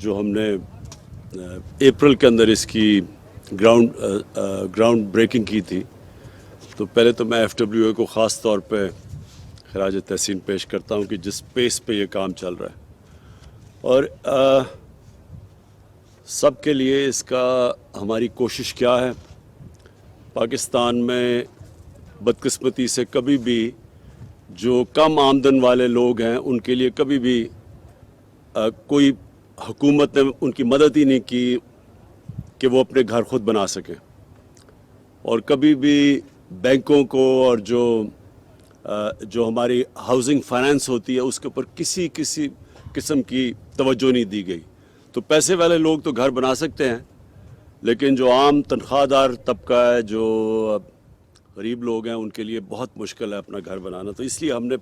जो हमने अप्रैल के अंदर इसकी ग्राउंड ब्रेकिंग की थी, तो पहले तो मैं FWA को ख़ास तौर पे खराज तहसीन पेश करता हूँ कि जिस पेस पे ये काम चल रहा है और सब के लिए इसका हमारी कोशिश क्या है। पाकिस्तान में बदकिस्मती से कभी भी जो कम आमदन वाले लोग हैं उनके लिए कभी भी कोई हुकूमत ने उनकी मदद ही नहीं की कि वो अपने घर खुद बना सकें, और कभी भी बैंकों को और जो हमारी हाउसिंग फाइनेंस होती है उसके ऊपर किसी किस्म की तवज्जो नहीं दी गई। तो पैसे वाले लोग तो घर बना सकते हैं, लेकिन जो आम तनख्वाहदार तबका है, जो गरीब लोग हैं, उनके लिए बहुत मुश्किल है अपना घर बनाना। तो इसलिए हमने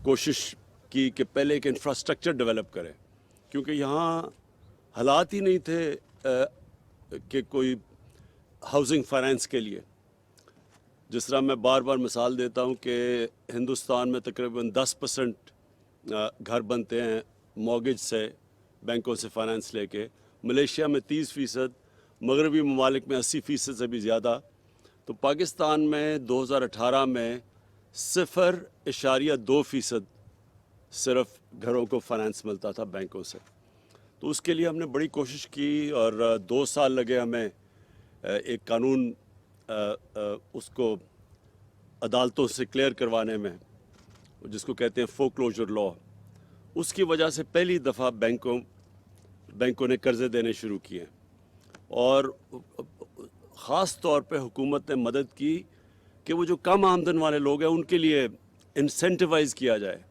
कोशिश की कि पहले एक इंफ्रास्ट्रक्चर डेवलप करें, क्योंकि यहाँ हालात ही नहीं थे कि कोई हाउसिंग फाइनेंस के लिए। जिस तरह मैं बार बार मिसाल देता हूँ कि हिंदुस्तान में तकरीबन 10% घर बनते हैं मॉर्गेज से, बैंकों से फाइनेंस लेके। मलेशिया में 30%, मगरबी ममालिक में 80% से भी ज़्यादा। तो पाकिस्तान में 2018 में 0.2% सिर्फ घरों को फाइनेंस मिलता था बैंकों से। तो उसके लिए हमने बड़ी कोशिश की और 2 साल लगे हमें एक कानून उसको अदालतों से क्लियर करवाने में, जिसको कहते हैं फोरक्लोजर लॉ। उसकी वजह से पहली दफ़ा बैंकों ने कर्ज़े देने शुरू किए और ख़ास तौर पे हुकूमत ने मदद की कि वो जो कम आमदन वाले लोग हैं उनके लिए इंसेंटिवाइज़ किया जाए,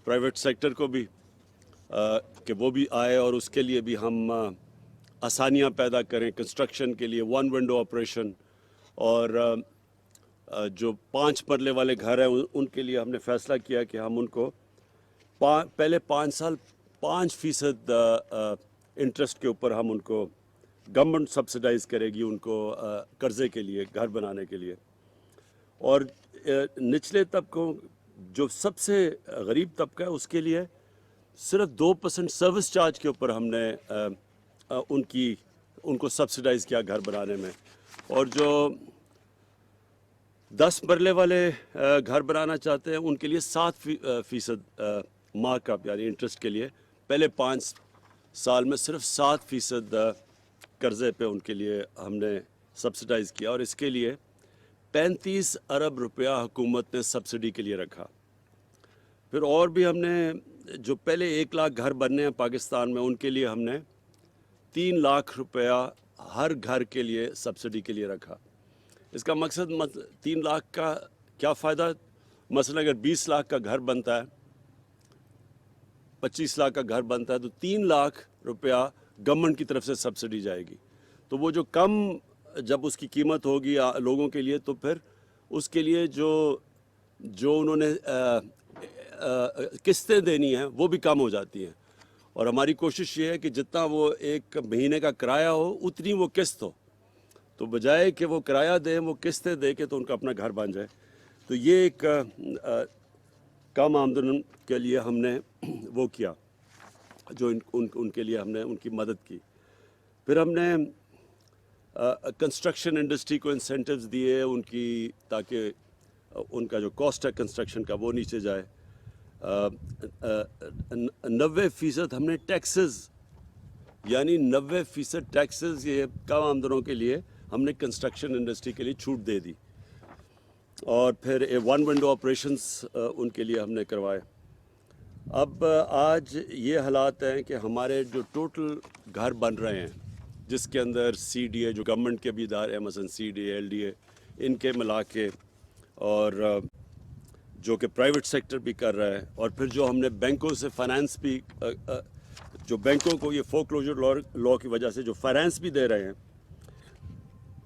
प्राइवेट सेक्टर को भी कि वो भी आए और उसके लिए भी हम आसानियाँ पैदा करें कंस्ट्रक्शन के लिए, 1 विंडो ऑपरेशन। और जो 5 मरले वाले घर हैं उनके लिए हमने फ़ैसला किया कि हम उनको पहले 5 साल 5% इंटरेस्ट के ऊपर हम उनको गवर्नमेंट सब्सिडाइज़ करेगी उनको कर्ज़े के लिए, घर बनाने के लिए। और निचले तबकों, जो सबसे गरीब तबका है, उसके लिए सिर्फ 2% सर्विस चार्ज के ऊपर हमने उनको सब्सिडाइज़ किया घर बनाने में। और जो 10 मरले वाले घर बनाना चाहते हैं उनके लिए 7% मार्कअप यानी इंटरेस्ट के लिए पहले 5 साल में सिर्फ 7% कर्ज़े पे उनके लिए हमने सब्सिडाइज़ किया। और इसके लिए 35 अरब रुपया हुकूमत ने सब्सिडी के लिए रखा। फिर और भी हमने जो पहले 1 लाख घर बनने हैं पाकिस्तान में, उनके लिए हमने 3 लाख रुपया हर घर के लिए सब्सिडी के लिए रखा। इसका मकसद 3 लाख का क्या फ़ायदा, मसलन अगर 20 लाख का घर बनता है, 25 लाख का घर बनता है, तो 3 लाख रुपया गवर्नमेंट की तरफ से सब्सिडी जाएगी। तो वो जो कम जब उसकी कीमत होगी लोगों के लिए, तो फिर उसके लिए जो उन्होंने किस्तें देनी हैं वो भी कम हो जाती हैं। और हमारी कोशिश ये है कि जितना वो 1 महीने का किराया हो उतनी वो किस्त हो, तो बजाय कि वो किराया दें वो किस्तें दे के तो उनका अपना घर बन जाए। तो ये एक कम आमदन के लिए हमने वो किया, जो उनके लिए हमने उनकी मदद की। फिर हमने कंस्ट्रक्शन इंडस्ट्री को इंसेंटिव्स दिए उनकी, ताकि उनका जो कॉस्ट है कंस्ट्रक्शन का वो नीचे जाए। 90% हमने टैक्सेस, यानी 90% टैक्सेस ये कम आमदनों के लिए हमने कंस्ट्रक्शन इंडस्ट्री के लिए छूट दे दी। और फिर 1 विंडो ऑपरेशंस उनके लिए हमने करवाए। अब आज ये हालात हैं कि हमारे जो टोटल घर बन रहे हैं, जिसके अंदर CDA जो गवर्नमेंट के भी इदारे हैं, मसलन CDA LDA, इनके मिला के, और जो कि प्राइवेट सेक्टर भी कर रहा है, और फिर जो हमने बैंकों से फाइनेंस भी जो बैंकों को ये फोरक्लोजर लॉ की वजह से जो फाइनेंस भी दे रहे हैं,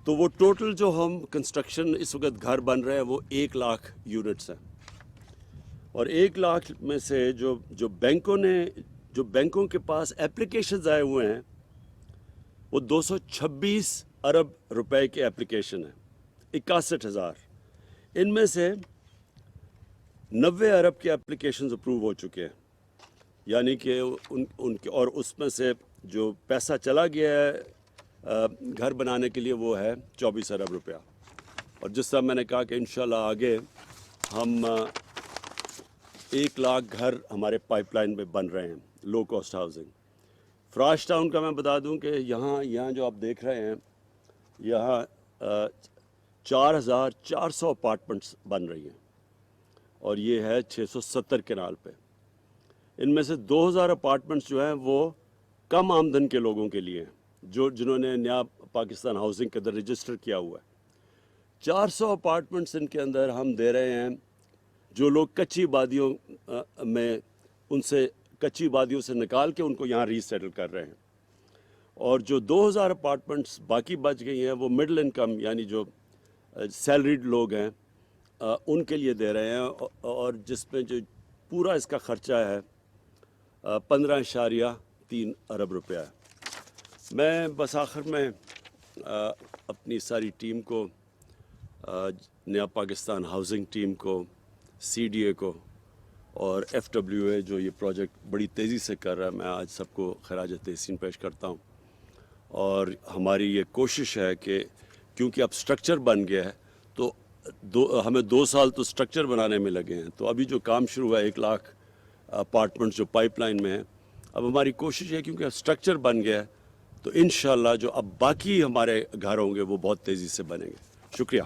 तो वो टोटल जो हम कंस्ट्रक्शन इस वक्त घर बन रहे हैं वो 1 लाख यूनिट्स हैं। और 1 लाख में से जो बैंकों के पास एप्लीकेशंस आए हुए हैं वो 226 अरब रुपए के एप्लीकेशन है, 61,000। इनमें से 90 अरब के एप्लीकेशंस अप्रूव हो चुके हैं, یعنی کہ ان کے اور اس میں سے جو پیسہ چلا گیا ہے گھر بنانے کے لیے وہ ہے 24 ارب روپیہ. اور جس طرح میں نے کہا کہ انشاءاللہ آگے ہم 1 لاکھ گھر ہمارے پائپ لائن میں بن رہے ہیں low cost housing. Farash town کا میں بتا دوں کہ یہاں جو آپ دیکھ رہے ہیں یہاں 4400 اپارٹمنٹس بن رہی ہیں اور یہ ہے 670 کنال پہ. ان میں سے 2000 اپارٹمنٹس جو ہیں وہ کم آمدن کے لوگوں کے لیے ہیں جنہوں نے نیا پاکستان ہاؤسنگ کے اندر رجسٹر کیا ہوا ہے. 400 اپارٹمنٹس ان کے اندر ہم دے رہے ہیں جو لوگ کچی وادیوں میں ان سے کچی وادیوں سے نکال کے ان کو یہاں ری سیٹل کر رہے ہیں. اور جو 2000 اپارٹمنٹس باقی بچ گئی ہیں وہ مڈل انکم یعنی جو سیلریڈ لوگ ہیں ان کے لیے دے رہے ہیں اور جس میں جو پورا اس کا خرچہ ہے 15.3 ارب روپیہ ہے. میں بس آخر میں اپنی ساری ٹیم کو نیا پاکستان ہاؤسنگ ٹیم کو سی ڈی اے کو اور ایف ڈبلیو اے جو یہ پروجیکٹ بڑی تیزی سے کر رہا ہے میں آج سب کو خراج تحسین پیش کرتا ہوں. اور ہماری یہ کوشش ہے کہ کیونکہ اب سٹرکچر بن گیا ہے تو ہمیں 2 سال تو سٹرکچر بنانے میں لگے ہیں. تو ابھی جو کام شروع ہوا ہے 1 لاکھ اپارٹمنٹس جو پائپ لائن میں ہیں اب ہماری کوشش ہے کیونکہ اب سٹرکچر بن گیا ہے تو انشاءاللہ جو اب باقی ہمارے گھر ہوں گے وہ بہت تیزی سے بنیں گے. شکریہ.